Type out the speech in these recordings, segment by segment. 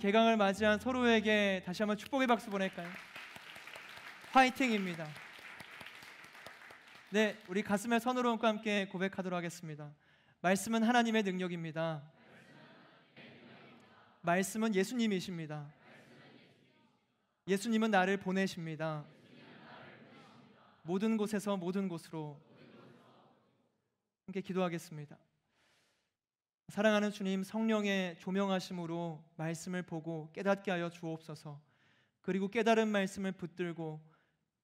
개강을 맞이한 서로에게 다시 한번 축복의 박수 보낼까요? 화이팅입니다. 네, 우리 가슴에 손으로 얹고 함께 고백하도록 하겠습니다. 말씀은 하나님의 능력입니다. 말씀은 예수님이십니다. 예수님은 나를 보내십니다. 모든 곳에서 모든 곳으로. 함께 기도하겠습니다. 사랑하는 주님, 성령의 조명하심으로 말씀을 보고 깨닫게 하여 주옵소서. 그리고 깨달은 말씀을 붙들고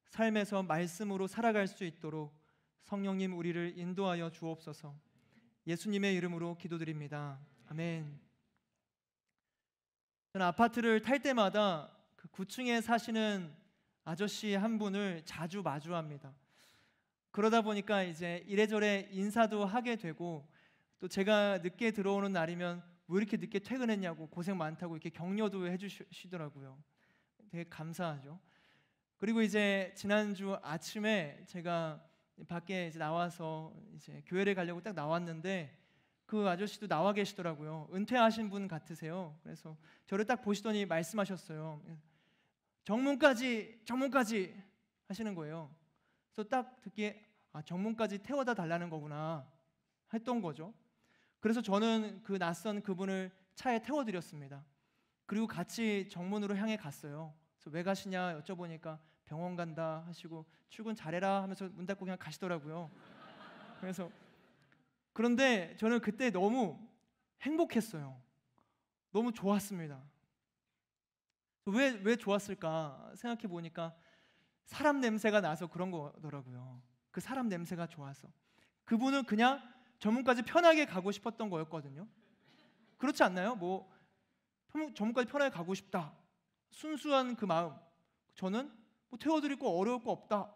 삶에서 말씀으로 살아갈 수 있도록 성령님 우리를 인도하여 주옵소서. 예수님의 이름으로 기도드립니다. 아멘. 저는 아파트를 탈 때마다 그 9층에 사시는 아저씨 한 분을 자주 마주합니다. 그러다 보니까 이제 이래저래 인사도 하게 되고, 또 제가 늦게 들어오는 날이면 왜 이렇게 늦게 퇴근했냐고, 고생 많다고 이렇게 격려도 해주시더라고요. 되게 감사하죠. 그리고 이제 지난주 아침에 제가 밖에 이제 나와서 이제 교회를 가려고 딱 나왔는데 그 아저씨도 나와 계시더라고요. 은퇴하신 분 같으세요. 그래서 저를 딱 보시더니 말씀하셨어요. 정문까지 하시는 거예요. 그래서 딱 듣기에 정문까지 태워다 달라는 거구나 했던 거죠. 그래서 저는 그 낯선 그분을 차에 태워드렸습니다. 그리고 같이 정문으로 향해 갔어요. 그래서 왜 가시냐 여쭤보니까 병원 간다 하시고 출근 잘해라 하면서 문 닫고 그냥 가시더라고요. 그래서 그런데 저는 그때 너무 행복했어요. 너무 좋았습니다. 왜 좋았을까 생각해 보니까 사람 냄새가 나서 그런 거더라고요. 그 사람 냄새가 좋아서. 그분은 그냥 전문까지 편하게 가고 싶었던 거였거든요. 그렇지 않나요? 뭐 전문까지 편하게 가고 싶다, 순수한 그 마음. 저는 뭐 태워드릴 거 어려울 거 없다,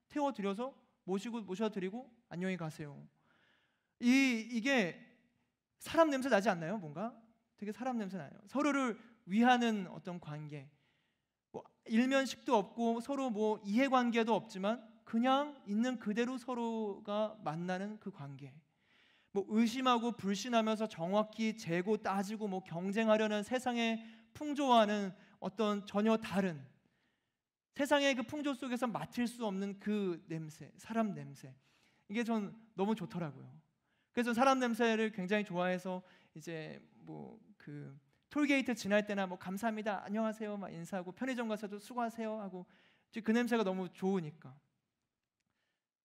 태워드려서 모셔드리고 안녕히 가세요. 이게 사람 냄새 나지 않나요? 뭔가 되게 사람 냄새 나요. 서로를 위하는 어떤 관계, 뭐 일면식도 없고 서로 뭐 이해관계도 없지만 그냥 있는 그대로 서로가 만나는 그 관계. 뭐 의심하고 불신하면서 정확히 재고 따지고 뭐 경쟁하려는 세상의 풍조와는 어떤 전혀 다른, 세상의 그 풍조 속에서 맡을 수 없는 그 냄새, 사람 냄새. 이게 전 너무 좋더라고요. 그래서 사람 냄새를 굉장히 좋아해서 이제 뭐 그 톨게이트 지날 때나 뭐 감사합니다, 안녕하세요 막 인사하고, 편의점 가서도 수고하세요 하고, 그 냄새가 너무 좋으니까.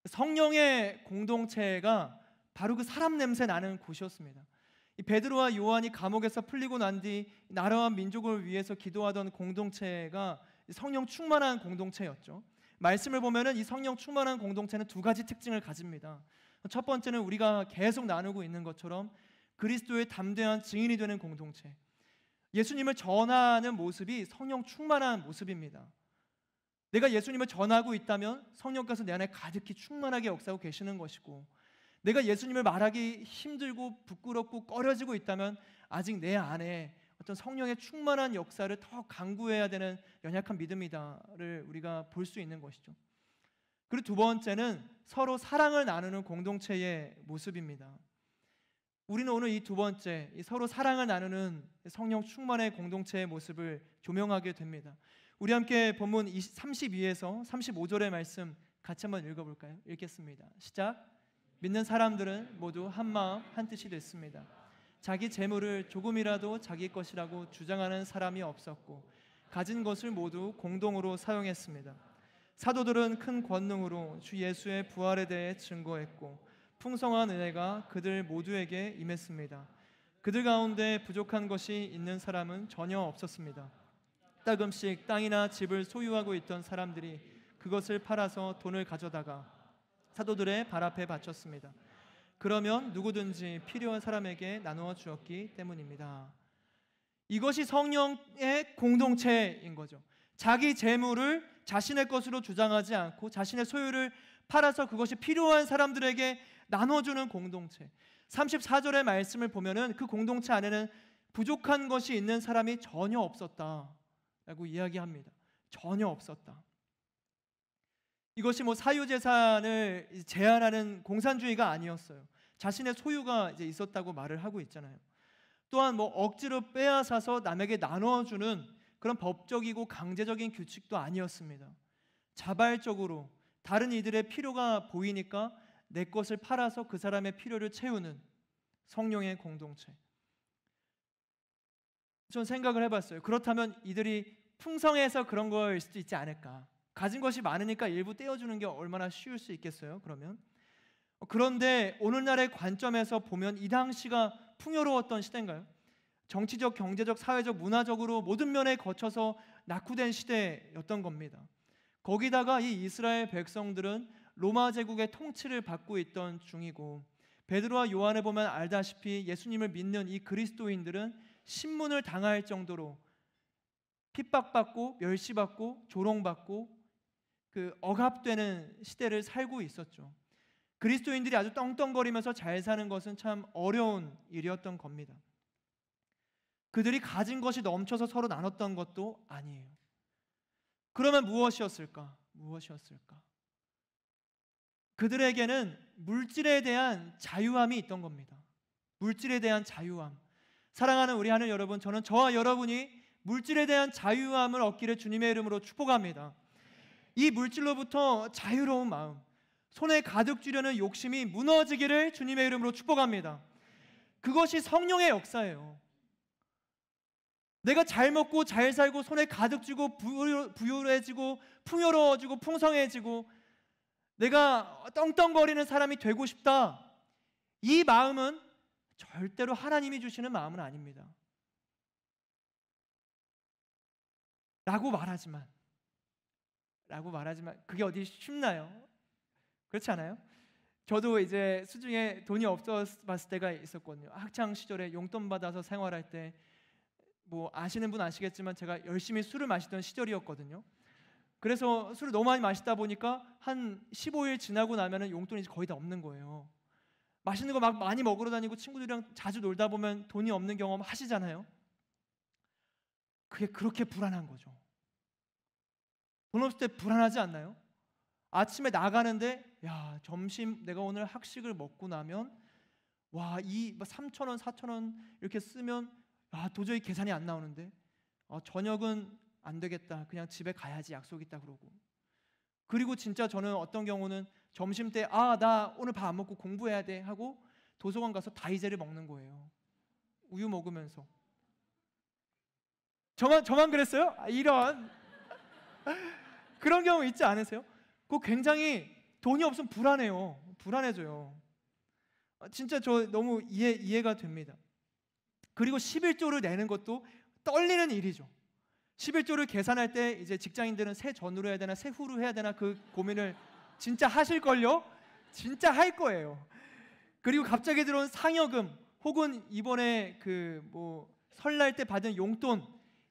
성령의 공동체가 바로 그 사람 냄새 나는 곳이었습니다. 이 베드로와 요한이 감옥에서 풀리고 난 뒤 나라와 민족을 위해서 기도하던 공동체가 성령 충만한 공동체였죠. 말씀을 보면은 이 성령 충만한 공동체는 두 가지 특징을 가집니다. 첫 번째는 우리가 계속 나누고 있는 것처럼 그리스도의 담대한 증인이 되는 공동체. 예수님을 전하는 모습이 성령 충만한 모습입니다. 내가 예수님을 전하고 있다면 성령께서 내 안에 가득히 충만하게 역사하고 계시는 것이고, 내가 예수님을 말하기 힘들고 부끄럽고 꺼려지고 있다면 아직 내 안에 어떤 성령의 충만한 역사를 더 강구해야 되는 연약한 믿음이다를 우리가 볼 수 있는 것이죠. 그리고 두 번째는 서로 사랑을 나누는 공동체의 모습입니다. 우리는 오늘 이 두 번째, 이 서로 사랑을 나누는 성령 충만의 공동체의 모습을 조명하게 됩니다. 우리 함께 본문 32에서 35절의 말씀 같이 한번 읽어볼까요? 읽겠습니다. 시작. 믿는 사람들은 모두 한 마음 한 뜻이 됐습니다. 자기 재물을 조금이라도 자기 것이라고 주장하는 사람이 없었고 가진 것을 모두 공동으로 사용했습니다. 사도들은 큰 권능으로 주 예수의 부활에 대해 증거했고 풍성한 은혜가 그들 모두에게 임했습니다. 그들 가운데 부족한 것이 있는 사람은 전혀 없었습니다. 따금씩 땅이나 집을 소유하고 있던 사람들이 그것을 팔아서 돈을 가져다가 사도들의 발 앞에 바쳤습니다. 그러면 누구든지 필요한 사람에게 나누어 주었기 때문입니다. 이것이 성령의 공동체인 거죠. 자기 재물을 자신의 것으로 주장하지 않고 자신의 소유를 팔아서 그것이 필요한 사람들에게 나눠주는 공동체. 34절의 말씀을 보면은 그 공동체 안에는 부족한 것이 있는 사람이 전혀 없었다라고 이야기합니다. 전혀 없었다. 이것이 뭐 사유재산을 제한하는 공산주의가 아니었어요. 자신의 소유가 이제 있었다고 말을 하고 있잖아요. 또한 뭐 억지로 빼앗아서 남에게 나눠주는 그런 법적이고 강제적인 규칙도 아니었습니다. 자발적으로 다른 이들의 필요가 보이니까 내 것을 팔아서 그 사람의 필요를 채우는 성령의 공동체. 전 생각을 해봤어요. 그렇다면 이들이 풍성해서 그런 거일 수도 있지 않을까. 가진 것이 많으니까 일부 떼어주는 게 얼마나 쉬울 수 있겠어요, 그러면? 그런데 오늘날의 관점에서 보면 이 당시가 풍요로웠던 시대인가요? 정치적, 경제적, 사회적, 문화적으로 모든 면에 거쳐서 낙후된 시대였던 겁니다. 거기다가 이 이스라엘 백성들은 로마 제국의 통치를 받고 있던 중이고, 베드로와 요한을 보면 알다시피 예수님을 믿는 이 그리스도인들은 신문을 당할 정도로 핍박받고 멸시받고 조롱받고 그 억압되는 시대를 살고 있었죠. 그리스도인들이 아주 떵떵거리면서 잘 사는 것은 참 어려운 일이었던 겁니다. 그들이 가진 것이 넘쳐서 서로 나눴던 것도 아니에요. 그러면 무엇이었을까? 무엇이었을까? 그들에게는 물질에 대한 자유함이 있던 겁니다. 물질에 대한 자유함. 사랑하는 우리 하늘 여러분, 저는 저와 여러분이 물질에 대한 자유함을 얻기를 주님의 이름으로 축복합니다. 이 물질로부터 자유로운 마음, 손에 가득 쥐려는 욕심이 무너지기를 주님의 이름으로 축복합니다. 그것이 성령의 역사예요. 내가 잘 먹고 잘 살고 손에 가득 쥐고 부유해지고 풍요로워지고 풍성해지고 내가 떵떵거리는 사람이 되고 싶다. 이 마음은 절대로 하나님이 주시는 마음은 아닙니다. 라고 말하지만 그게 어디 쉽나요? 그렇지 않아요? 저도 이제 수중에 돈이 없었을 때가 있었거든요. 학창 시절에 용돈 받아서 생활할 때 뭐 아시는 분 아시겠지만 제가 열심히 술을 마시던 시절이었거든요. 그래서 술을 너무 많이 마시다 보니까 한 15일 지나고 나면은 용돈이 거의 다 없는 거예요. 맛있는 거 막 많이 먹으러 다니고 친구들이랑 자주 놀다 보면 돈이 없는 경험 하시잖아요. 그게 그렇게 불안한 거죠. 돈 없을 때 불안하지 않나요? 아침에 나가는데 야, 점심 내가 오늘 학식을 먹고 나면 와, 이 3,000원, 4,000원 이렇게 쓰면 아, 도저히 계산이 안 나오는데 저녁은 안 되겠다. 그냥 집에 가야지. 약속 있다 그러고. 그리고 진짜 저는 어떤 경우는 점심 때 나 오늘 밥 안 먹고 공부해야 돼 하고 도서관 가서 다이제를 먹는 거예요. 우유 먹으면서. 저만 그랬어요? 이런 그런 경우 있지 않으세요? 그거 굉장히 돈이 없으면 불안해요. 불안해져요. 진짜 저 너무 이해가 됩니다. 그리고 11조를 내는 것도 떨리는 일이죠. 11조를 계산할 때 이제 직장인들은 새 전후로 해야 되나 새 후로 해야 되나 그 고민을 진짜 하실걸요? 진짜 할 거예요. 그리고 갑자기 들어온 상여금 혹은 이번에 그 뭐 설날 때 받은 용돈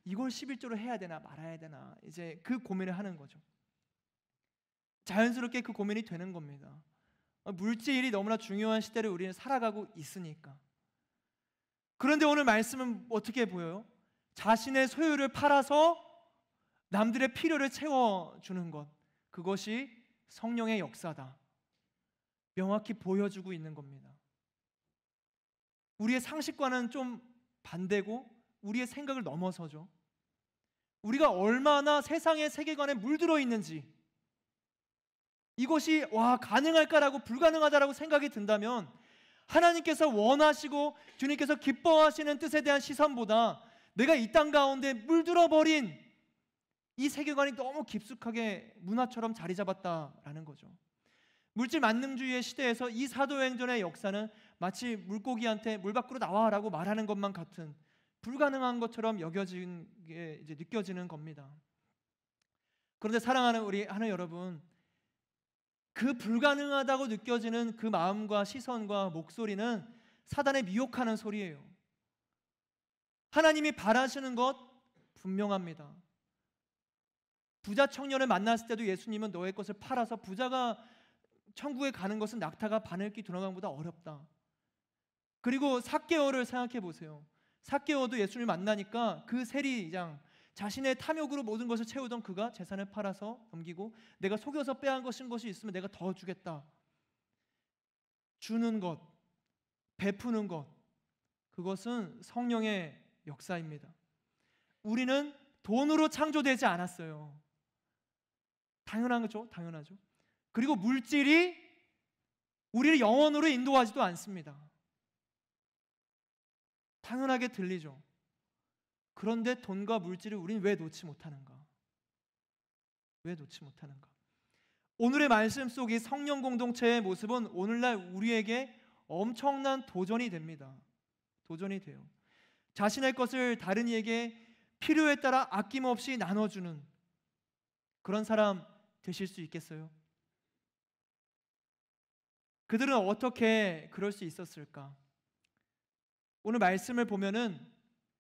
이걸 11조로 해야 되나 말아야 되나 이제 그 고민을 하는 거죠. 자연스럽게 그 고민이 되는 겁니다. 물질이 너무나 중요한 시대를 우리는 살아가고 있으니까. 그런데 오늘 말씀은 어떻게 보여요? 자신의 소유를 팔아서 남들의 필요를 채워주는 것, 그것이 성령의 역사다. 명확히 보여주고 있는 겁니다. 우리의 상식과는 좀 반대고 우리의 생각을 넘어서죠. 우리가 얼마나 세상의 세계관에 물들어 있는지, 이것이 가능할까라고 불가능하다라고 생각이 든다면 하나님께서 원하시고 주님께서 기뻐하시는 뜻에 대한 시선보다 내가 이 땅 가운데 물들어 버린 이 세계관이 너무 깊숙하게 문화처럼 자리 잡았다라는 거죠. 물질 만능주의의 시대에서 이 사도행전의 역사는 마치 물고기한테 물 밖으로 나와라고 말하는 것만 같은 불가능한 것처럼 여겨진 게 이제 느껴지는 겁니다. 그런데 사랑하는 우리 하늘 여러분, 그 불가능하다고 느껴지는 그 마음과 시선과 목소리는 사단의 미혹하는 소리예요. 하나님이 바라시는 것 분명합니다. 부자 청년을 만났을 때도 예수님은 너의 것을 팔아서 부자가 천국에 가는 것은 낙타가 바늘귀 들어가는 것보다 어렵다. 그리고 삭개오를 생각해 보세요. 삭개오도 예수님을 만나니까 그 세리장, 자신의 탐욕으로 모든 것을 채우던 그가 재산을 팔아서 넘기고 내가 속여서 빼앗은 것이 있으면 내가 더 주겠다. 주는 것, 베푸는 것, 그것은 성령의 역사입니다. 우리는 돈으로 창조되지 않았어요. 당연한 거죠. 당연하죠. 그리고 물질이 우리를 영원으로 인도하지도 않습니다. 당연하게 들리죠. 그런데 돈과 물질을 우리는 왜 놓지 못하는가? 왜 놓지 못하는가? 오늘의 말씀 속 이 성령 공동체의 모습은 오늘날 우리에게 엄청난 도전이 됩니다. 도전이 돼요. 자신의 것을 다른 이에게 필요에 따라 아낌없이 나눠주는 그런 사람 되실 수 있겠어요? 그들은 어떻게 그럴 수 있었을까? 오늘 말씀을 보면은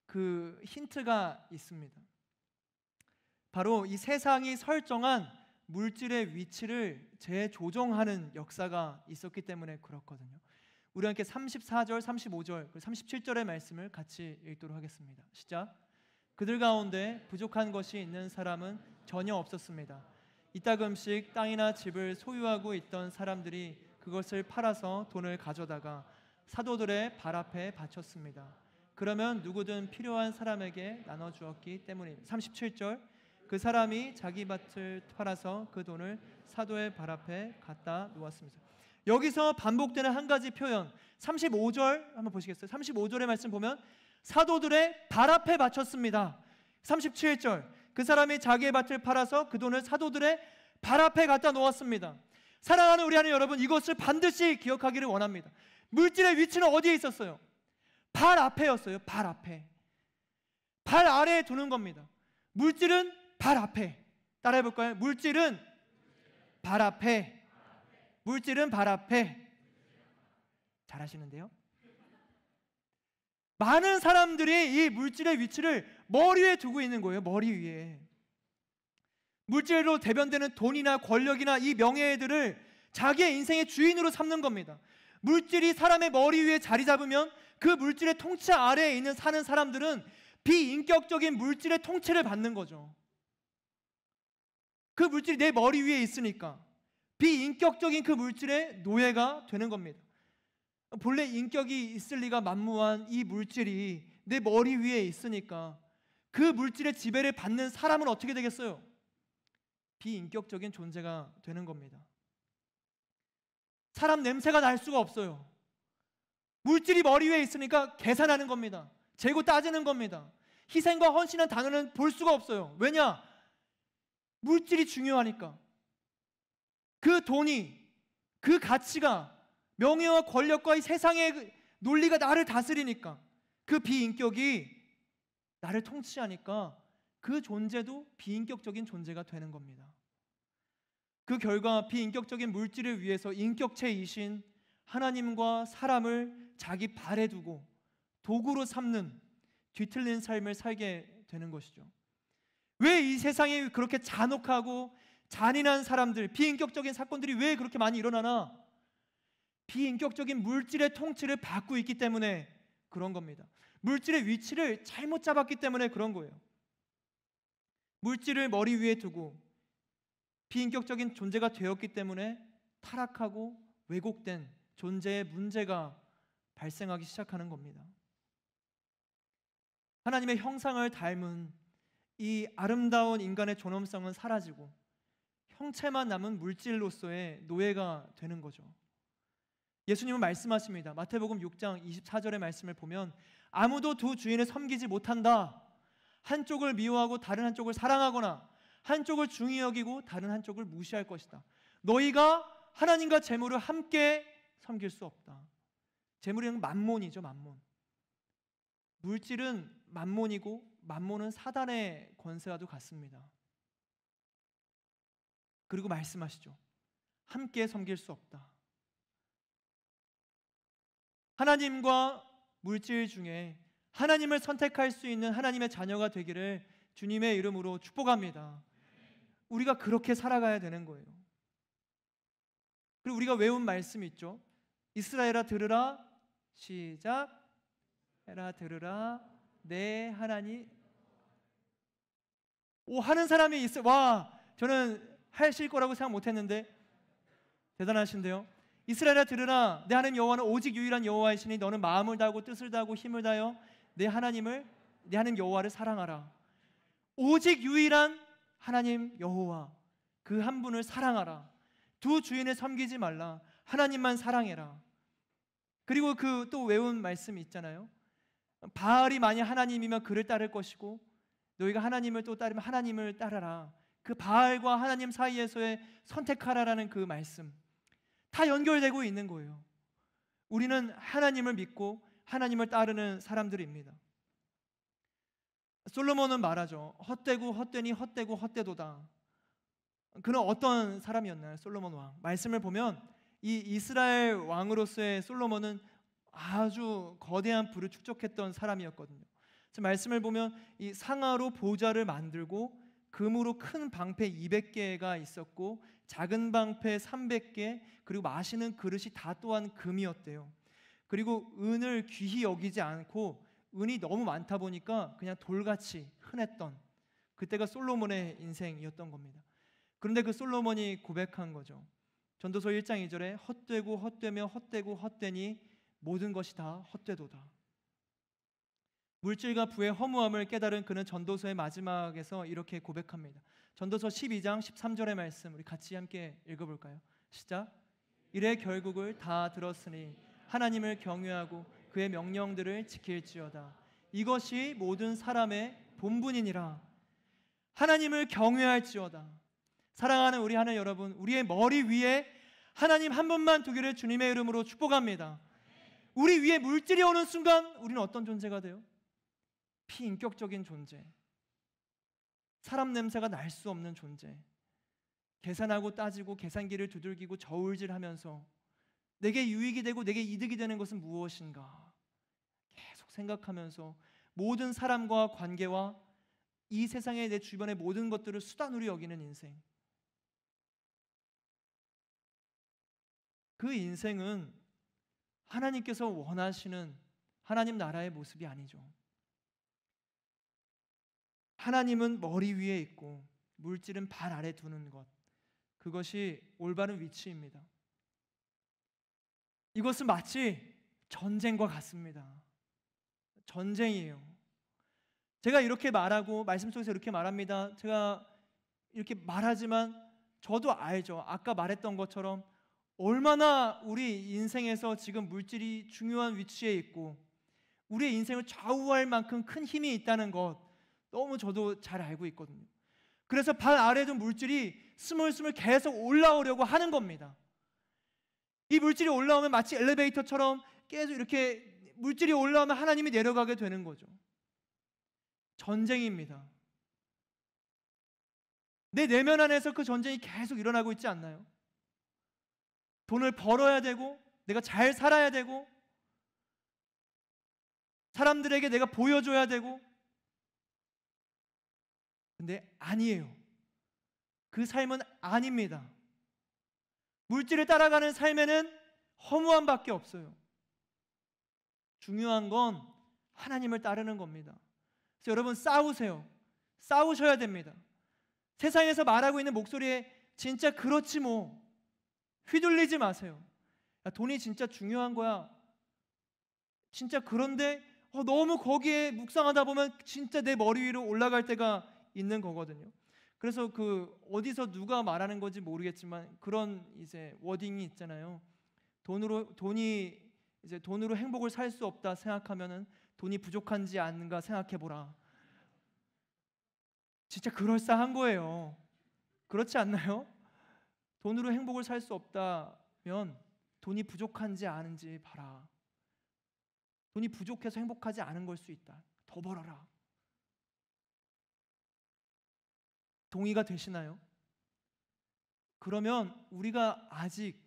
그 힌트가 있습니다. 바로 이 세상이 설정한 물질의 위치를 재조정하는 역사가 있었기 때문에 그렇거든요. 우리 함께 34절, 35절, 37절의 말씀을 같이 읽도록 하겠습니다. 시작. 그들 가운데 부족한 것이 있는 사람은 전혀 없었습니다. 이따금씩 땅이나 집을 소유하고 있던 사람들이 그것을 팔아서 돈을 가져다가 사도들의 발 앞에 바쳤습니다. 그러면 누구든 필요한 사람에게 나눠주었기 때문입니다. 37절. 그 사람이 자기 밭을 팔아서 그 돈을 사도의 발 앞에 갖다 놓았습니다. 여기서 반복되는 한 가지 표현, 35절 한번 보시겠어요? 35절의 말씀 보면 사도들의 발 앞에 바쳤습니다. 37절. 그 사람이 자기의 밭을 팔아서 그 돈을 사도들의 발 앞에 갖다 놓았습니다. 사랑하는 우리 하나님 여러분, 이것을 반드시 기억하기를 원합니다. 물질의 위치는 어디에 있었어요? 발 앞에였어요. 발 앞에. 발 아래에 두는 겁니다. 물질은 발 앞에. 따라해 볼까요? 물질은 발 앞에. 물질은 발 앞에. 잘하시는데요? 많은 사람들이 이 물질의 위치를 머리 위에 두고 있는 거예요. 머리 위에. 물질로 대변되는 돈이나 권력이나 이 명예들을 자기의 인생의 주인으로 삼는 겁니다. 물질이 사람의 머리 위에 자리 잡으면 그 물질의 통치 아래에 있는 사는 사람들은 비인격적인 물질의 통치를 받는 거죠. 그 물질이 내 머리 위에 있으니까 비인격적인 그 물질의 노예가 되는 겁니다. 본래 인격이 있을 리가 만무한 이 물질이 내 머리 위에 있으니까 그 물질의 지배를 받는 사람은 어떻게 되겠어요? 비인격적인 존재가 되는 겁니다. 사람 냄새가 날 수가 없어요. 물질이 머리 위에 있으니까 계산하는 겁니다. 재고 따지는 겁니다. 희생과 헌신한 단어는 볼 수가 없어요. 왜냐? 물질이 중요하니까. 그 돈이, 그 가치가 명예와 권력과 이 세상의 논리가 나를 다스리니까, 그 비인격이 나를 통치하니까 그 존재도 비인격적인 존재가 되는 겁니다. 그 결과 비인격적인 물질을 위해서 인격체이신 하나님과 사람을 자기 발에 두고 도구로 삼는 뒤틀린 삶을 살게 되는 것이죠. 왜 이 세상에 그렇게 잔혹하고 잔인한 사람들, 비인격적인 사건들이 왜 그렇게 많이 일어나나? 비인격적인 물질의 통치를 받고 있기 때문에 그런 겁니다. 물질의 위치를 잘못 잡았기 때문에 그런 거예요. 물질을 머리 위에 두고 비인격적인 존재가 되었기 때문에 타락하고 왜곡된 존재의 문제가 발생하기 시작하는 겁니다. 하나님의 형상을 닮은 이 아름다운 인간의 존엄성은 사라지고 형체만 남은 물질로서의 노예가 되는 거죠. 예수님은 말씀하십니다. 마태복음 6장 24절의 말씀을 보면 아무도 두 주인을 섬기지 못한다. 한쪽을 미워하고 다른 한쪽을 사랑하거나 한쪽을 중히 여기고 다른 한쪽을 무시할 것이다. 너희가 하나님과 재물을 함께 섬길 수 없다. 재물은 만몬이죠. 만몬. 물질은 만몬이고 만몬은 사단의 권세와도 같습니다. 그리고 말씀하시죠. 함께 섬길 수 없다. 하나님과 물질 중에 하나님을 선택할 수 있는 하나님의 자녀가 되기를 주님의 이름으로 축복합니다. 우리가 그렇게 살아가야 되는 거예요. 그리고 우리가 외운 말씀이 있죠. 이스라엘아 들으라. 시작. 에라 들으라. 내 하나님. 하는 사람이 있어요. 와, 저는 하실 거라고 생각 못했는데 대단하신데요. 이스라엘아 들으라. 내 하나님 여호와는 오직 유일한 여호와이시니 너는 마음을 다하고 뜻을 다하고 힘을 다하여 내 하나님 여호와를 사랑하라. 오직 유일한 하나님 여호와, 그 한 분을 사랑하라. 두 주인을 섬기지 말라. 하나님만 사랑해라. 그리고 그 또 외운 말씀이 있잖아요. 바알이 만약 하나님이면 그를 따를 것이고 너희가 하나님을 또 따르면 하나님을 따르라. 그 바알과 하나님 사이에서의 선택하라라는 그 말씀, 다 연결되고 있는 거예요. 우리는 하나님을 믿고 하나님을 따르는 사람들입니다. 솔로몬은 말하죠. 헛되고 헛되니 헛되고 헛되도다. 그는 어떤 사람이었나요? 솔로몬 왕. 말씀을 보면 이 이스라엘 왕으로서의 솔로몬은 아주 거대한 부를 축적했던 사람이었거든요. 말씀을 보면 이 상아로 보좌를 만들고 금으로 큰 방패 200개가 있었고 작은 방패 300개, 그리고 마시는 그릇이 다 또한 금이었대요. 그리고 은을 귀히 여기지 않고 은이 너무 많다 보니까 그냥 돌같이 흔했던, 그때가 솔로몬의 인생이었던 겁니다. 그런데 그 솔로몬이 고백한 거죠. 전도서 1장 2절에 헛되고 헛되며 헛되고 헛되니 모든 것이 다 헛되도다. 물질과 부의 허무함을 깨달은 그는 전도서의 마지막에서 이렇게 고백합니다. 전도서 12장 13절의 말씀 우리 같이 함께 읽어볼까요? 시작. 이래 결국을 다 들었으니 하나님을 경외하고 그의 명령들을 지킬지어다. 이것이 모든 사람의 본분이니라. 하나님을 경외할지어다. 사랑하는 우리 하나님 여러분, 우리의 머리 위에 하나님 한 분만 두기를 주님의 이름으로 축복합니다. 우리 위에 물질이 오는 순간 우리는 어떤 존재가 돼요? 피인격적인 존재, 사람 냄새가 날 수 없는 존재, 계산하고 따지고 계산기를 두들기고 저울질하면서 내게 유익이 되고 내게 이득이 되는 것은 무엇인가 계속 생각하면서 모든 사람과 관계와 이 세상의 내 주변의 모든 것들을 수단으로 여기는 인생, 그 인생은 하나님께서 원하시는 하나님 나라의 모습이 아니죠. 하나님은 머리 위에 있고 물질은 발 아래 두는 것, 그것이 올바른 위치입니다. 이것은 마치 전쟁과 같습니다. 전쟁이에요. 제가 이렇게 말하고 말씀 속에서 이렇게 말합니다. 제가 이렇게 말하지만 저도 알죠. 아까 말했던 것처럼 얼마나 우리 인생에서 지금 물질이 중요한 위치에 있고 우리의 인생을 좌우할 만큼 큰 힘이 있다는 것 너무 저도 잘 알고 있거든요. 그래서 발 아래에 둔 물질이 스물스물 계속 올라오려고 하는 겁니다. 이 물질이 올라오면 마치 엘리베이터처럼 계속 이렇게 물질이 올라오면 하나님이 내려가게 되는 거죠. 전쟁입니다. 내 내면 안에서 그 전쟁이 계속 일어나고 있지 않나요? 돈을 벌어야 되고 내가 잘 살아야 되고 사람들에게 내가 보여줘야 되고, 근데 아니에요. 그 삶은 아닙니다. 물질을 따라가는 삶에는 허무함밖에 없어요. 중요한 건 하나님을 따르는 겁니다. 그래서 여러분 싸우세요. 싸우셔야 됩니다. 세상에서 말하고 있는 목소리에 진짜 그렇지 뭐 휘둘리지 마세요. 야, 돈이 진짜 중요한 거야. 진짜 그런데 너무 거기에 묵상하다 보면 진짜 내 머리 위로 올라갈 때가 있는 거거든요. 그래서 그 어디서 누가 말하는 건지 모르겠지만 그런 이제 워딩이 있잖아요. 돈이 이제 돈으로 행복을 살 수 없다 생각하면은 돈이 부족한지 아닌가 생각해 보라. 진짜 그럴싸한 거예요. 그렇지 않나요? 돈으로 행복을 살 수 없다면 돈이 부족한지 아는지 봐라. 돈이 부족해서 행복하지 않은 걸 수 있다. 더 벌어라. 동의가 되시나요? 그러면 우리가 아직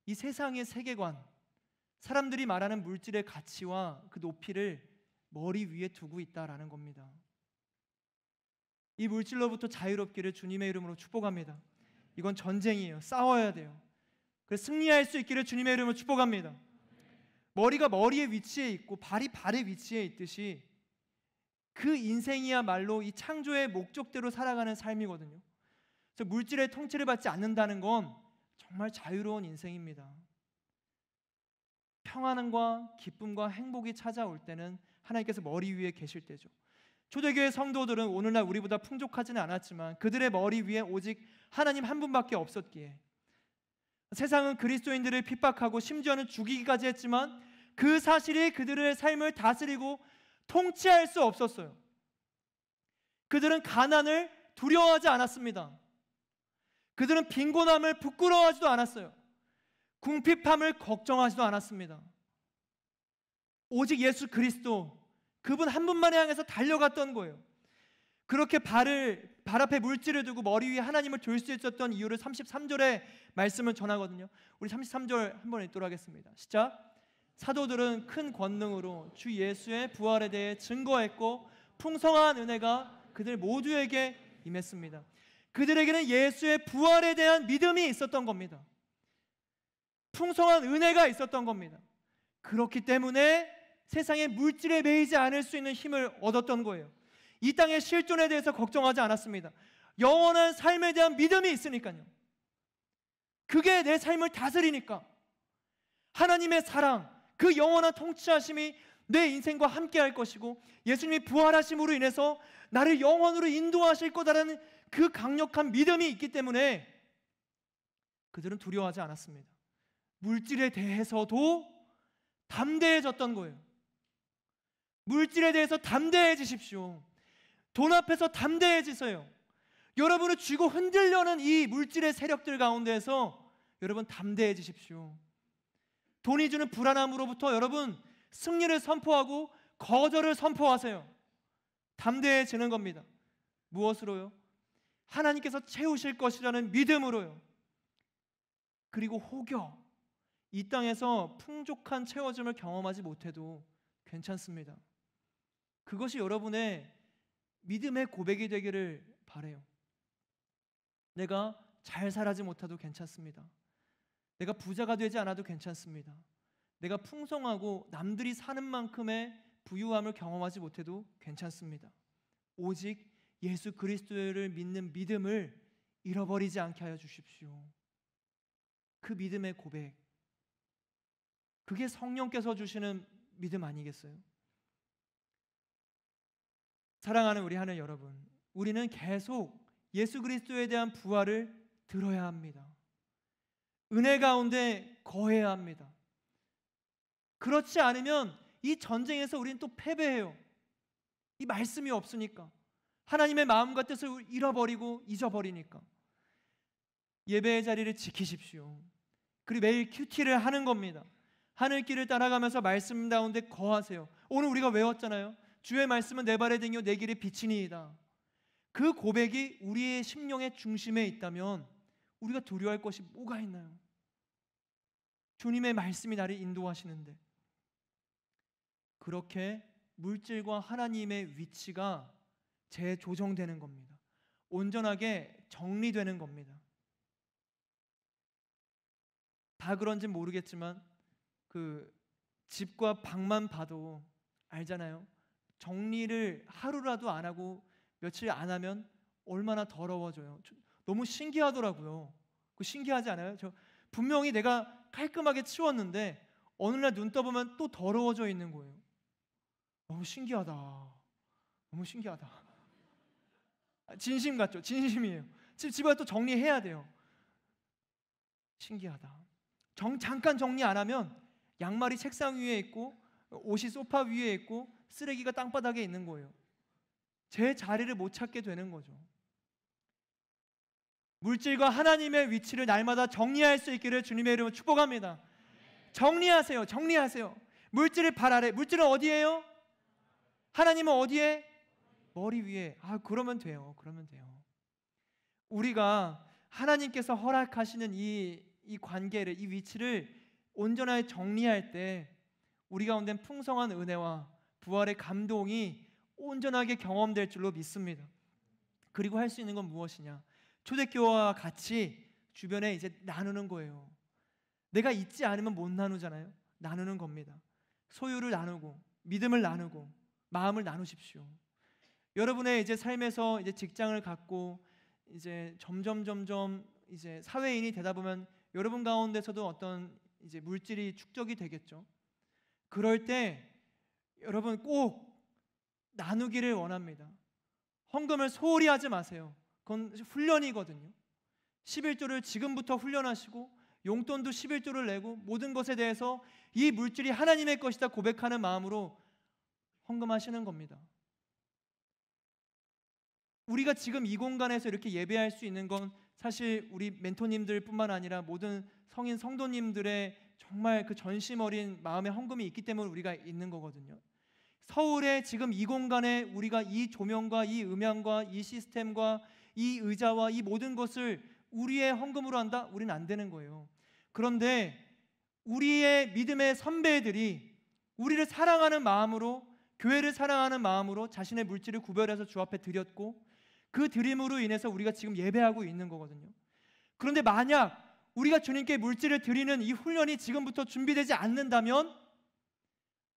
이 세상의 세계관, 사람들이 말하는 물질의 가치와 그 높이를 머리 위에 두고 있다라는 겁니다. 이 물질로부터 자유롭기를 주님의 이름으로 축복합니다. 이건 전쟁이에요. 싸워야 돼요. 그래서 승리할 수 있기를 주님의 이름으로 축복합니다. 머리가 머리의 위치에 있고 발이 발의 위치에 있듯이 그 인생이야말로 이 창조의 목적대로 살아가는 삶이거든요. 그래서 물질의 통치를 받지 않는다는 건 정말 자유로운 인생입니다. 평안과 기쁨과 행복이 찾아올 때는 하나님께서 머리 위에 계실 때죠. 초대교회 성도들은 오늘날 우리보다 풍족하지는 않았지만 그들의 머리 위에 오직 하나님 한 분밖에 없었기에 세상은 그리스도인들을 핍박하고 심지어는 죽이기까지 했지만 그 사실이 그들의 삶을 다스리고 통치할 수 없었어요. 그들은 가난을 두려워하지 않았습니다. 그들은 빈곤함을 부끄러워하지도 않았어요. 궁핍함을 걱정하지도 않았습니다. 오직 예수 그리스도, 그분 한 분만을 향해서 달려갔던 거예요. 그렇게 발 앞에 물질을 두고 머리 위에 하나님을 둘 수 있었던 이유를 33절의 말씀을 전하거든요. 우리 33절 한번 읽도록 하겠습니다. 시작. 사도들은 큰 권능으로 주 예수의 부활에 대해 증거했고 풍성한 은혜가 그들 모두에게 임했습니다. 그들에게는 예수의 부활에 대한 믿음이 있었던 겁니다. 풍성한 은혜가 있었던 겁니다. 그렇기 때문에 세상의 물질에 매이지 않을 수 있는 힘을 얻었던 거예요. 이 땅의 실존에 대해서 걱정하지 않았습니다. 영원한 삶에 대한 믿음이 있으니까요. 그게 내 삶을 다스리니까. 하나님의 사랑, 그 영원한 통치하심이 내 인생과 함께 할 것이고 예수님이 부활하심으로 인해서 나를 영원으로 인도하실 거다라는 그 강력한 믿음이 있기 때문에 그들은 두려워하지 않았습니다. 물질에 대해서도 담대해졌던 거예요. 물질에 대해서 담대해지십시오. 돈 앞에서 담대해지세요. 여러분을 쥐고 흔들려는 이 물질의 세력들 가운데에서 여러분 담대해지십시오. 돈이 주는 불안함으로부터 여러분 승리를 선포하고 거절을 선포하세요. 담대해지는 겁니다. 무엇으로요? 하나님께서 채우실 것이라는 믿음으로요. 그리고 혹여 이 땅에서 풍족한 채워짐을 경험하지 못해도 괜찮습니다. 그것이 여러분의 믿음의 고백이 되기를 바라요. 내가 잘 살지 못해도 괜찮습니다. 내가 부자가 되지 않아도 괜찮습니다. 내가 풍성하고 남들이 사는 만큼의 부유함을 경험하지 못해도 괜찮습니다. 오직 예수 그리스도를 믿는 믿음을 잃어버리지 않게 하여 주십시오. 그 믿음의 고백, 그게 성령께서 주시는 믿음 아니겠어요? 사랑하는 우리 하늘 여러분, 우리는 계속 예수 그리스도에 대한 부활을 들어야 합니다. 은혜 가운데 거해야 합니다. 그렇지 않으면 이 전쟁에서 우리는 또 패배해요. 이 말씀이 없으니까, 하나님의 마음과 뜻을 잃어버리고 잊어버리니까. 예배의 자리를 지키십시오. 그리고 매일 큐티를 하는 겁니다. 하늘길을 따라가면서 말씀 가운데 거하세요. 오늘 우리가 외웠잖아요. 주의 말씀은 내 발의 등이요 내 길의 빛이니이다. 그 고백이 우리의 심령의 중심에 있다면 우리가 두려워할 것이 뭐가 있나요? 주님의 말씀이 나를 인도하시는데. 그렇게 물질과 하나님의 위치가 재조정되는 겁니다. 온전하게 정리되는 겁니다. 다 그런지 모르겠지만 그 집과 방만 봐도 알잖아요. 정리를 하루라도 안 하고 며칠 안 하면 얼마나 더러워져요. 너무 신기하더라고요. 그 신기하지 않아요? 저 분명히 내가 깔끔하게 치웠는데 어느 날 눈 떠보면 또 더러워져 있는 거예요. 너무 신기하다. 너무 신기하다. 진심 같죠? 진심이에요. 집에 또 정리해야 돼요. 신기하다. 잠깐 정리 안 하면 양말이 책상 위에 있고 옷이 소파 위에 있고 쓰레기가 땅바닥에 있는 거예요. 제 자리를 못 찾게 되는 거죠. 물질과 하나님의 위치를 날마다 정리할 수 있기를 주님의 이름으로 축복합니다. 정리하세요. 정리하세요. 물질을 발 아래. 물질은 어디예요? 하나님은 어디에? 머리 위에. 그러면 돼요. 그러면 돼요. 우리가 하나님께서 허락하시는 이 관계를, 이 위치를 온전하게 정리할 때 우리 가운데 풍성한 은혜와 부활의 감동이 온전하게 경험될 줄로 믿습니다. 그리고 할 수 있는 건 무엇이냐? 초대교회와 같이 주변에 이제 나누는 거예요. 내가 있지 않으면 못 나누잖아요. 나누는 겁니다. 소유를 나누고 믿음을 나누고 마음을 나누십시오. 여러분의 이제 삶에서 이제 직장을 갖고 이제 점점 이제 사회인이 되다 보면 여러분 가운데서도 어떤 이제 물질이 축적이 되겠죠. 그럴 때 여러분 꼭 나누기를 원합니다. 헌금을 소홀히 하지 마세요. 그건 훈련이거든요. 11조를 지금부터 훈련하시고 용돈도 11조를 내고 모든 것에 대해서 이 물질이 하나님의 것이다 고백하는 마음으로 헌금하시는 겁니다. 우리가 지금 이 공간에서 이렇게 예배할 수 있는 건 사실 우리 멘토님들 뿐만 아니라 모든 성인 성도님들의 정말 그 전심 어린 마음의 헌금이 있기 때문에 우리가 있는 거거든요. 서울에 지금 이 공간에 우리가 이 조명과 이 음향과 이 시스템과 이 의자와 이 모든 것을 우리의 헌금으로 한다? 우리는 안 되는 거예요. 그런데 우리의 믿음의 선배들이 우리를 사랑하는 마음으로, 교회를 사랑하는 마음으로 자신의 물질을 구별해서 주 앞에 드렸고 그 드림으로 인해서 우리가 지금 예배하고 있는 거거든요. 그런데 만약 우리가 주님께 물질을 드리는 이 훈련이 지금부터 준비되지 않는다면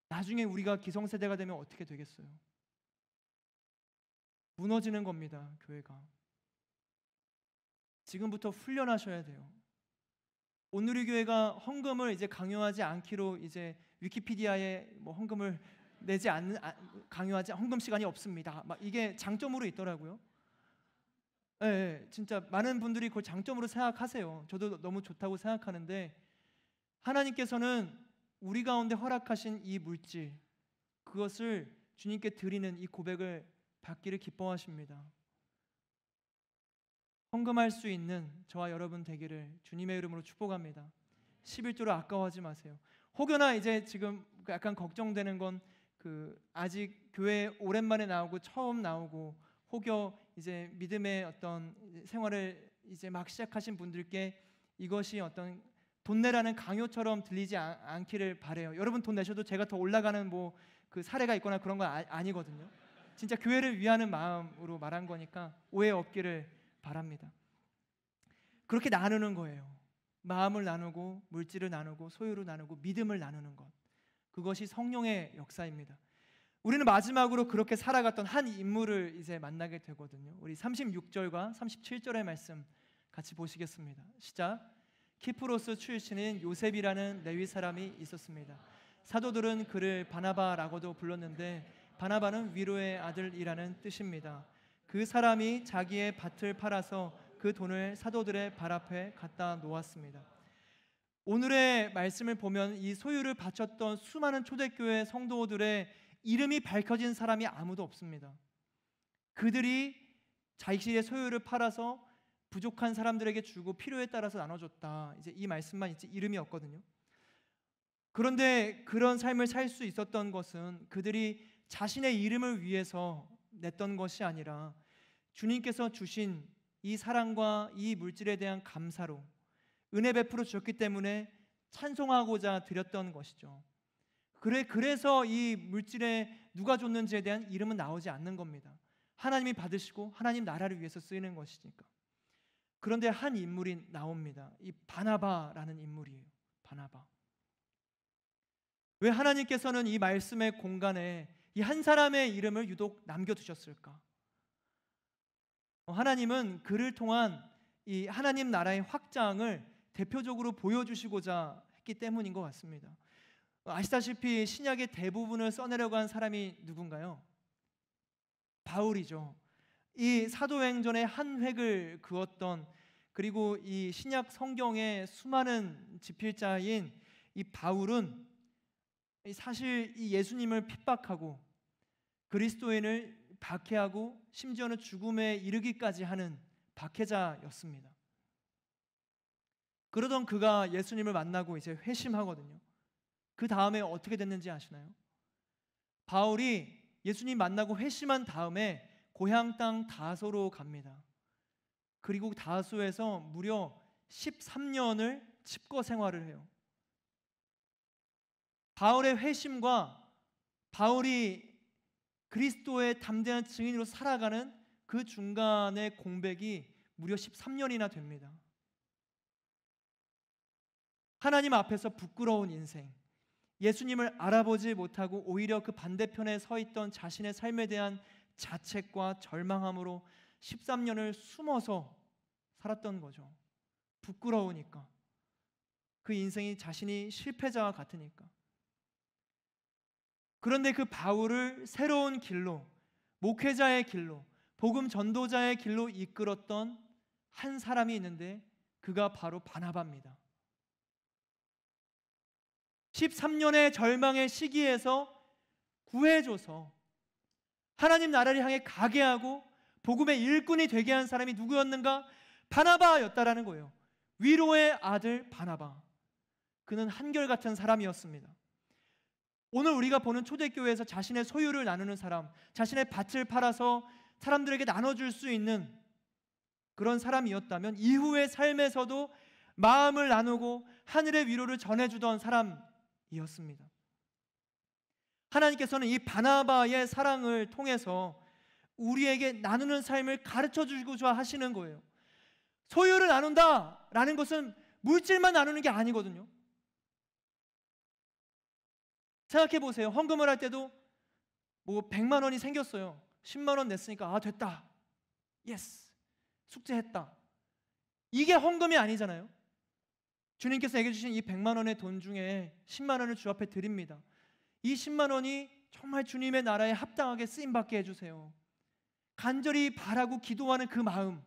나중에 우리가 기성세대가 되면 어떻게 되겠어요? 무너지는 겁니다, 교회가. 지금부터 훈련하셔야 돼요. 오늘의 교회가 헌금을 이제 강요하지 않기로 이제 위키피디아에 뭐 헌금을 내지 않는 강요하지 헌금 시간이 없습니다. 막 이게 장점으로 있더라고요. 예, 진짜 많은 분들이 그걸 장점으로 생각하세요. 저도 너무 좋다고 생각하는데 하나님께서는 우리 가운데 허락하신 이 물질 그것을 주님께 드리는 이 고백을 받기를 기뻐하십니다. 헌금할 수 있는 저와 여러분 되기를 주님의 이름으로 축복합니다. 11조를 아까워하지 마세요. 혹여나 이제 지금 약간 걱정되는 건 아직 교회 오랜만에 나오고 처음 나오고 혹여 이제 믿음의 어떤 생활을 이제 막 시작하신 분들께 이것이 어떤 돈 내라는 강요처럼 들리지 않기를 바래요. 여러분 돈 내셔도 제가 더 올라가는 뭐 그 사례가 있거나 그런 건 아니거든요. 진짜 교회를 위하는 마음으로 말한 거니까 오해 없기를 바랍니다. 그렇게 나누는 거예요. 마음을 나누고 물질을 나누고 소유를 나누고 믿음을 나누는 것. 그것이 성령의 역사입니다. 우리는 마지막으로 그렇게 살아갔던 한 인물을 이제 만나게 되거든요. 우리 36절과 37절의 말씀 같이 보시겠습니다. 시작. 키프로스 출신인 요셉이라는 레위 사람이 있었습니다. 사도들은 그를 바나바라고도 불렀는데 바나바는 위로의 아들이라는 뜻입니다. 그 사람이 자기의 밭을 팔아서 그 돈을 사도들의 발 앞에 갖다 놓았습니다. 오늘의 말씀을 보면 이 소유를 바쳤던 수많은 초대교회 성도들의 이름이 밝혀진 사람이 아무도 없습니다. 그들이 자기의 소유를 팔아서 부족한 사람들에게 주고 필요에 따라서 나눠줬다. 이제 이 말씀만 이제 이름이 없거든요. 그런데 그런 삶을 살 수 있었던 것은 그들이 자신의 이름을 위해서 냈던 것이 아니라 주님께서 주신 이 사랑과 이 물질에 대한 감사로 은혜 베풀어 주셨기 때문에 찬송하고자 드렸던 것이죠. 그래서 이 물질에 누가 줬는지에 대한 이름은 나오지 않는 겁니다. 하나님이 받으시고 하나님 나라를 위해서 쓰이는 것이니까. 그런데 한 인물이 나옵니다. 이 바나바라는 인물이에요. 바나바. 왜 하나님께서는 이 말씀의 공간에 이 한 사람의 이름을 유독 남겨두셨을까? 하나님은 그를 통한 이 하나님 나라의 확장을 대표적으로 보여주시고자 했기 때문인 것 같습니다. 아시다시피 신약의 대부분을 써내려간 사람이 누군가요? 바울이죠. 이 사도행전의 한 획을 그었던, 그리고 이 신약 성경의 수많은 집필자인 이 바울은 사실 이 예수님을 핍박하고 그리스도인을 박해하고 심지어는 죽음에 이르기까지 하는 박해자였습니다. 그러던 그가 예수님을 만나고 이제 회심하거든요. 그 다음에 어떻게 됐는지 아시나요? 바울이 예수님 만나고 회심한 다음에 고향 땅 다소로 갑니다. 그리고 다소에서 무려 13년을 칩거 생활을 해요. 바울의 회심과 바울이 그리스도의 담대한 증인으로 살아가는 그 중간의 공백이 무려 13년이나 됩니다. 하나님 앞에서 부끄러운 인생, 예수님을 알아보지 못하고 오히려 그 반대편에 서 있던 자신의 삶에 대한 자책과 절망함으로 13년을 숨어서 살았던 거죠. 부끄러우니까. 그 인생이 자신이 실패자와 같으니까. 그런데 그 바울을 새로운 길로, 목회자의 길로, 복음 전도자의 길로 이끌었던 한 사람이 있는데 그가 바로 바나바입니다. 13년의 절망의 시기에서 구해줘서 하나님 나라를 향해 가게 하고 복음의 일꾼이 되게 한 사람이 누구였는가? 바나바였다라는 거예요. 위로의 아들 바나바. 그는 한결같은 사람이었습니다. 오늘 우리가 보는 초대교회에서 자신의 소유를 나누는 사람, 자신의 밭을 팔아서 사람들에게 나눠줄 수 있는 그런 사람이었다면 이후의 삶에서도 마음을 나누고 하늘의 위로를 전해주던 사람이었습니다. 하나님께서는 이 바나바의 사랑을 통해서 우리에게 나누는 삶을 가르쳐주고자 하시는 거예요. 소유를 나눈다라는 것은 물질만 나누는 게 아니거든요. 생각해 보세요. 헌금을 할 때도 뭐 100만 원이 생겼어요. 10만 원 냈으니까 됐다. 예스. 숙제했다. 이게 헌금이 아니잖아요. 주님께서 얘기해 주신 이 100만 원의 돈 중에 10만 원을 주 앞에 드립니다. 이 10만 원이 정말 주님의 나라에 합당하게 쓰임받게 해주세요. 간절히 바라고 기도하는 그 마음,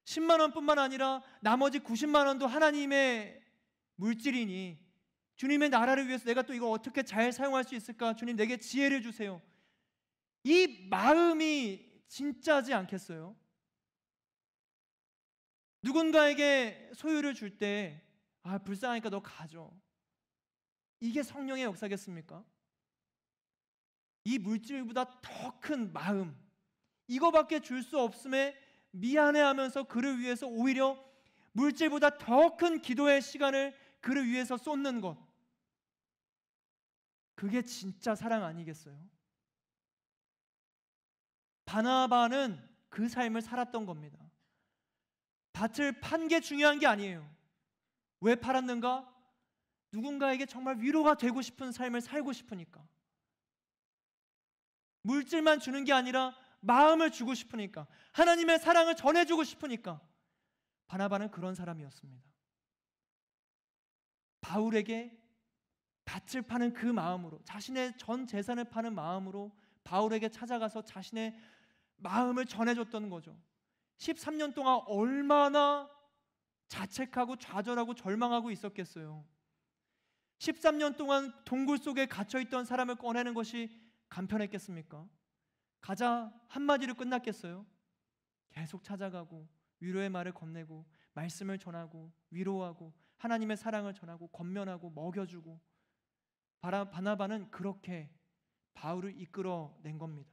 10만 원뿐만 아니라 나머지 90만 원도 하나님의 물질이니 주님의 나라를 위해서 내가 또 이거 어떻게 잘 사용할 수 있을까? 주님 내게 지혜를 주세요. 이 마음이 진짜지 않겠어요? 누군가에게 소유를 줄 때 불쌍하니까 너 가져. 이게 성령의 역사겠습니까? 이 물질보다 더 큰 마음, 이거밖에 줄 수 없음에 미안해하면서 그를 위해서 오히려 물질보다 더 큰 기도의 시간을 그를 위해서 쏟는 것, 그게 진짜 사랑 아니겠어요? 바나바는 그 삶을 살았던 겁니다. 밭을 판 게 중요한 게 아니에요. 왜 팔았는가? 누군가에게 정말 위로가 되고 싶은 삶을 살고 싶으니까. 물질만 주는 게 아니라 마음을 주고 싶으니까, 하나님의 사랑을 전해주고 싶으니까. 바나바는 그런 사람이었습니다. 바울에게 밭을 파는 그 마음으로, 자신의 전 재산을 파는 마음으로 바울에게 찾아가서 자신의 마음을 전해줬던 거죠. 13년 동안 얼마나 자책하고 좌절하고 절망하고 있었겠어요. 13년 동안 동굴 속에 갇혀있던 사람을 꺼내는 것이 간편했겠습니까? 가자 한마디로 끝났겠어요? 계속 찾아가고 위로의 말을 건네고 말씀을 전하고 위로하고 하나님의 사랑을 전하고 권면하고 먹여주고. 바나바는 그렇게 바울을 이끌어낸 겁니다.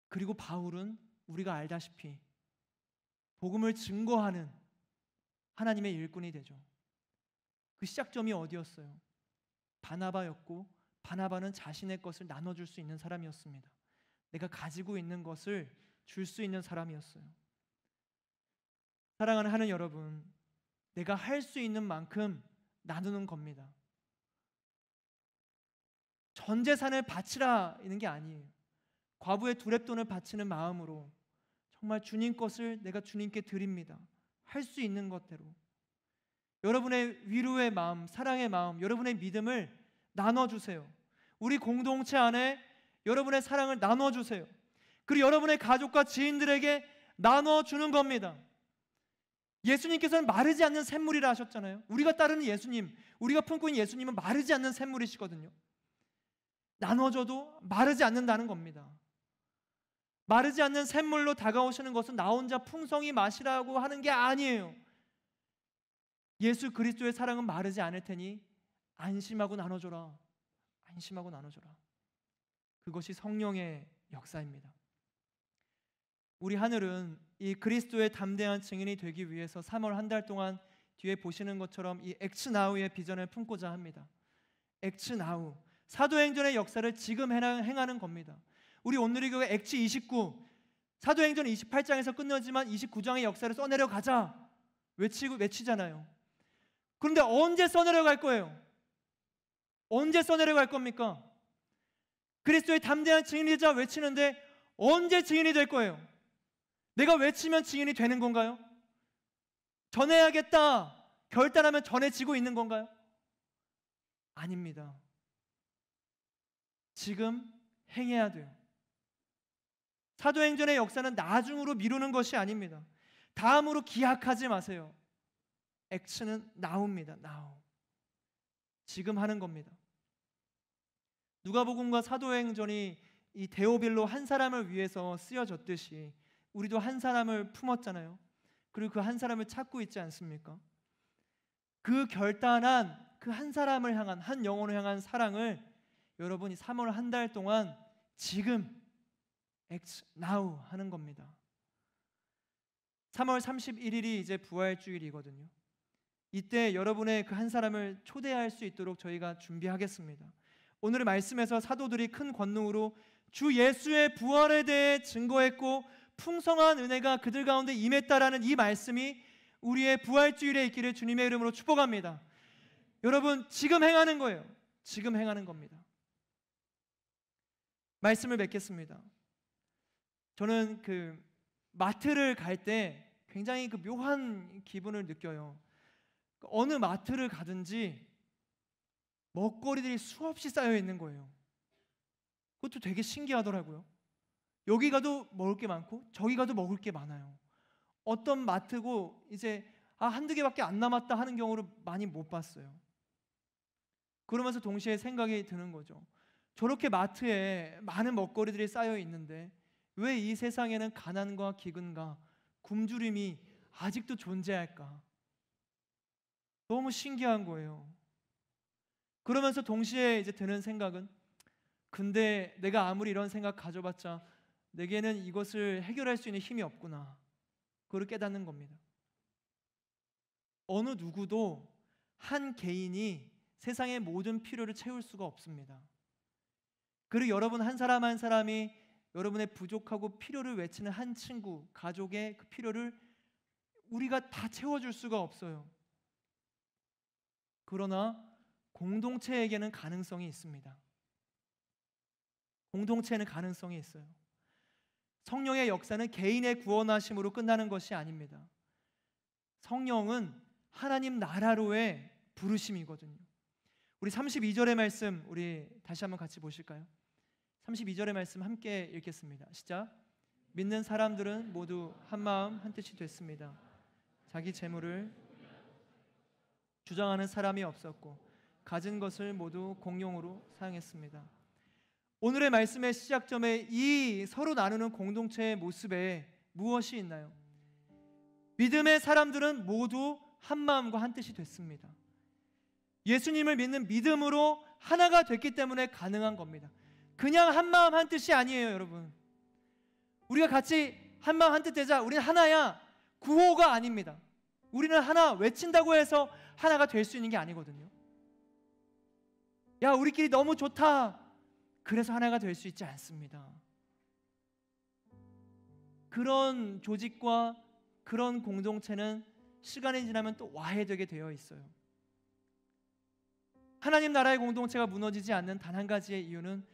그리고 바울은 우리가 알다시피 복음을 증거하는 하나님의 일꾼이 되죠. 그 시작점이 어디였어요? 바나바였고, 바나바는 자신의 것을 나눠줄 수 있는 사람이었습니다. 내가 가지고 있는 것을 줄 수 있는 사람이었어요. 사랑하는 하는 여러분, 내가 할 수 있는 만큼 나누는 겁니다. 전 재산을 바치라 이런 게 아니에요. 과부의 두렙돈을 바치는 마음으로 정말 주님 것을 내가 주님께 드립니다. 할 수 있는 것대로. 여러분의 위로의 마음, 사랑의 마음, 여러분의 믿음을 나눠주세요. 우리 공동체 안에 여러분의 사랑을 나눠주세요. 그리고 여러분의 가족과 지인들에게 나눠주는 겁니다. 예수님께서는 마르지 않는 샘물이라 하셨잖아요. 우리가 따르는 예수님, 우리가 품고 있는 예수님은 마르지 않는 샘물이시거든요. 나눠줘도 마르지 않는다는 겁니다. 마르지 않는 샘물로 다가오시는 것은 나 혼자 풍성히 마시라고 하는 게 아니에요. 예수 그리스도의 사랑은 마르지 않을 테니 안심하고 나눠줘라. 안심하고 나눠줘라. 그것이 성령의 역사입니다. 우리 하늘은 이 그리스도의 담대한 증인이 되기 위해서 3월 한 달 동안 뒤에 보시는 것처럼 이 액츠 나우의 비전을 품고자 합니다. 액츠 나우, 사도행전의 역사를 지금 행하는 겁니다. 우리 오늘의 교회 액츠 29, 사도행전 28장에서 끝나지만 29장의 역사를 써내려 가자 외치잖아요. 그런데 언제 써내려 갈 거예요? 언제 써내려 갈 겁니까? 그리스도의 담대한 증인이자 외치는데 언제 증인이 될 거예요? 내가 외치면 증인이 되는 건가요? 전해야겠다 결단하면 전해지고 있는 건가요? 아닙니다. 지금 행해야 돼요. 사도행전의 역사는 나중으로 미루는 것이 아닙니다. 다음으로 기약하지 마세요. 액션은 now입니다. now. 지금 하는 겁니다. 누가복음과 사도행전이 이 데오빌로 한 사람을 위해서 쓰여졌듯이 우리도 한 사람을 품었잖아요. 그리고 그 한 사람을 찾고 있지 않습니까? 그 결단한 그 한 사람을 향한, 한 영혼을 향한 사랑을 여러분이 3월 한 달 동안 지금 act now 하는 겁니다. 3월 31일이 이제 부활주일이거든요. 이때 여러분의 그 한 사람을 초대할 수 있도록 저희가 준비하겠습니다. 오늘의 말씀에서 사도들이 큰 권능으로 주 예수의 부활에 대해 증거했고 풍성한 은혜가 그들 가운데 임했다라는 이 말씀이 우리의 부활주일에 있기를 주님의 이름으로 축복합니다. 여러분, 지금 행하는 거예요. 지금 행하는 겁니다. 말씀을 맺겠습니다. 저는 그 마트를 갈 때 굉장히 그 묘한 기분을 느껴요. 어느 마트를 가든지 먹거리들이 수없이 쌓여 있는 거예요. 그것도 되게 신기하더라고요. 여기 가도 먹을 게 많고 저기 가도 먹을 게 많아요. 어떤 마트고 이제 한두 개밖에 안 남았다 하는 경우를 많이 못 봤어요. 그러면서 동시에 생각이 드는 거죠. 저렇게 마트에 많은 먹거리들이 쌓여 있는데 왜 이 세상에는 가난과 기근과 굶주림이 아직도 존재할까? 너무 신기한 거예요. 그러면서 동시에 이제 드는 생각은, 근데 내가 아무리 이런 생각 가져봤자 내게는 이것을 해결할 수 있는 힘이 없구나. 그걸 깨닫는 겁니다. 어느 누구도 한 개인이 세상의 모든 필요를 채울 수가 없습니다. 그리고 여러분 한 사람 한 사람이 여러분의 부족하고 필요를 외치는 한 친구, 가족의 그 필요를 우리가 다 채워줄 수가 없어요. 그러나 공동체에게는 가능성이 있습니다. 공동체는 가능성이 있어요. 성령의 역사는 개인의 구원하심으로 끝나는 것이 아닙니다. 성령은 하나님 나라로의 부르심이거든요. 우리 32절의 말씀 우리 다시 한번 같이 보실까요? 32절의 말씀 함께 읽겠습니다. 시작. 믿는 사람들은 모두 한마음 한뜻이 됐습니다. 자기 재물을 주장하는 사람이 없었고 가진 것을 모두 공용으로 사용했습니다. 오늘의 말씀의 시작점에 이 서로 나누는 공동체의 모습에 무엇이 있나요? 믿음의 사람들은 모두 한 마음과 한 뜻이 됐습니다. 예수님을 믿는 믿음으로 하나가 됐기 때문에 가능한 겁니다. 그냥 한 마음 한 뜻이 아니에요, 여러분. 우리가 같이 한 마음 한 뜻 되자, 우리는 하나야, 구호가 아닙니다. 우리는 하나 외친다고 해서 하나가 될 수 있는 게 아니거든요. 야, 우리끼리 너무 좋다, 그래서 하나가 될 수 있지 않습니다. 그런 조직과 그런 공동체는 시간이 지나면 또 와해되게 되어 있어요. 하나님 나라의 공동체가 무너지지 않는 단 한 가지의 이유는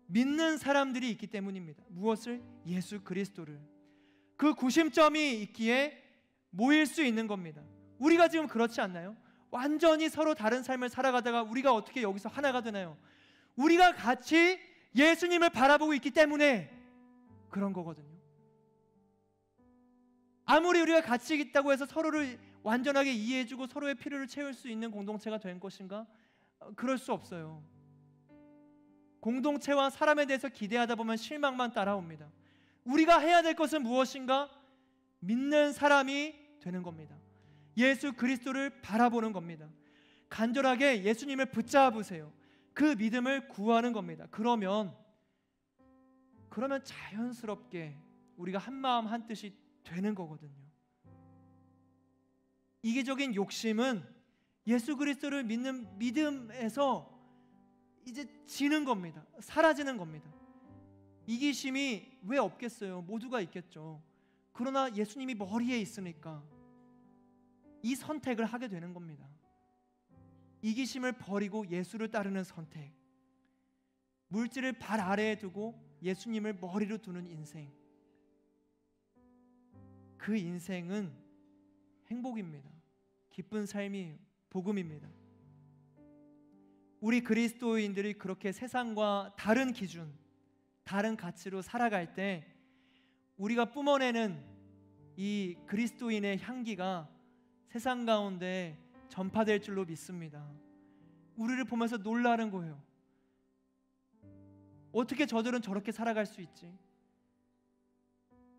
믿는 사람들이 있기 때문입니다. 무엇을? 예수 그리스도를. 그 구심점이 있기에 모일 수 있는 겁니다. 우리가 지금 그렇지 않나요? 완전히 서로 다른 삶을 살아가다가 우리가 어떻게 여기서 하나가 되나요? 우리가 같이 예수님을 바라보고 있기 때문에 그런 거거든요. 아무리 우리가 같이 있다고 해서 서로를 완전하게 이해해주고 서로의 필요를 채울 수 있는 공동체가 된 것인가? 그럴 수 없어요. 공동체와 사람에 대해서 기대하다 보면 실망만 따라옵니다. 우리가 해야 될 것은 무엇인가? 믿는 사람이 되는 겁니다. 예수 그리스도를 바라보는 겁니다. 간절하게 예수님을 붙잡으세요. 그 믿음을 구하는 겁니다. 그러면 자연스럽게 우리가 한 마음 한 뜻이 되는 거거든요. 이기적인 욕심은 예수 그리스도를 믿는 믿음에서 이제 지는 겁니다. 사라지는 겁니다. 이기심이 왜 없겠어요? 모두가 있겠죠. 그러나 예수님이 머리에 있으니까 이 선택을 하게 되는 겁니다. 이기심을 버리고 예수를 따르는 선택, 물질을 발 아래에 두고 예수님을 머리로 두는 인생, 그 인생은 행복입니다. 기쁜 삶이 복음입니다. 우리 그리스도인들이 그렇게 세상과 다른 기준, 다른 가치로 살아갈 때 우리가 뿜어내는 이 그리스도인의 향기가 세상 가운데 전파될 줄로 믿습니다. 우리를 보면서 놀라는 거예요. 어떻게 저들은 저렇게 살아갈 수 있지?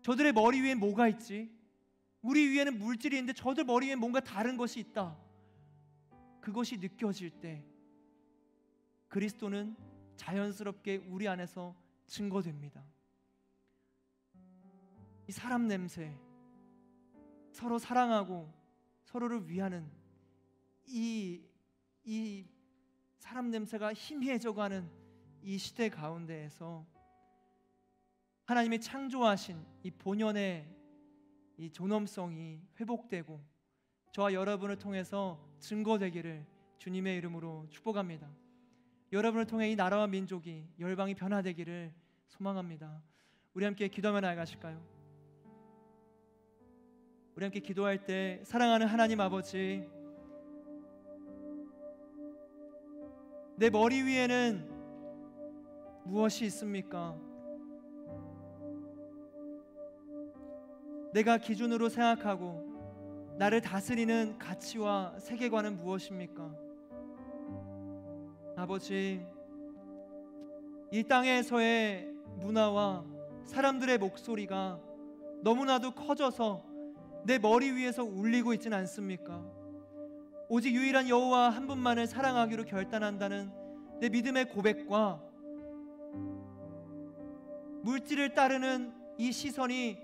저들의 머리 위엔 뭐가 있지? 우리 위에는 물질이 있는데 저들 머리 위엔 뭔가 다른 것이 있다. 그것이 느껴질 때 그리스도는 자연스럽게 우리 안에서 증거됩니다. 이 사람 냄새, 서로 사랑하고 서로를 위하는 이 사람 냄새가 희미해져가는 이 시대 가운데에서 하나님이 창조하신 이 본연의 이 존엄성이 회복되고 저와 여러분을 통해서 증거되기를 주님의 이름으로 축복합니다. 여러분을 통해 이 나라와 민족이 열방이 변화되기를 소망합니다. 우리 함께 기도하며 나아가실까요? 우리 함께 기도할 때 사랑하는 하나님 아버지, 내 머리 위에는 무엇이 있습니까? 내가 기준으로 생각하고 나를 다스리는 가치와 세계관은 무엇입니까? 아버지, 이 땅에서의 문화와 사람들의 목소리가 너무나도 커져서 내 머리 위에서 울리고 있지는 않습니까? 오직 유일한 여호와 한 분만을 사랑하기로 결단한다는 내 믿음의 고백과 물질을 따르는 이 시선이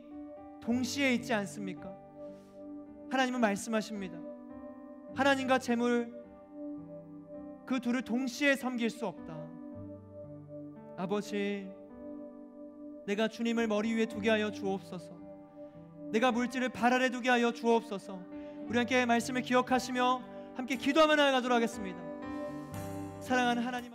동시에 있지 않습니까? 하나님은 말씀하십니다. 하나님과 재물, 그 둘을 동시에 섬길 수 없다. 아버지, 내가 주님을 머리 위에 두게 하여 주옵소서. 내가 물질을 발 아래 두게 하여 주옵소서. 우리 함께 말씀을 기억하시며 함께 기도하며 나아가도록 하겠습니다. 사랑하는 하나님,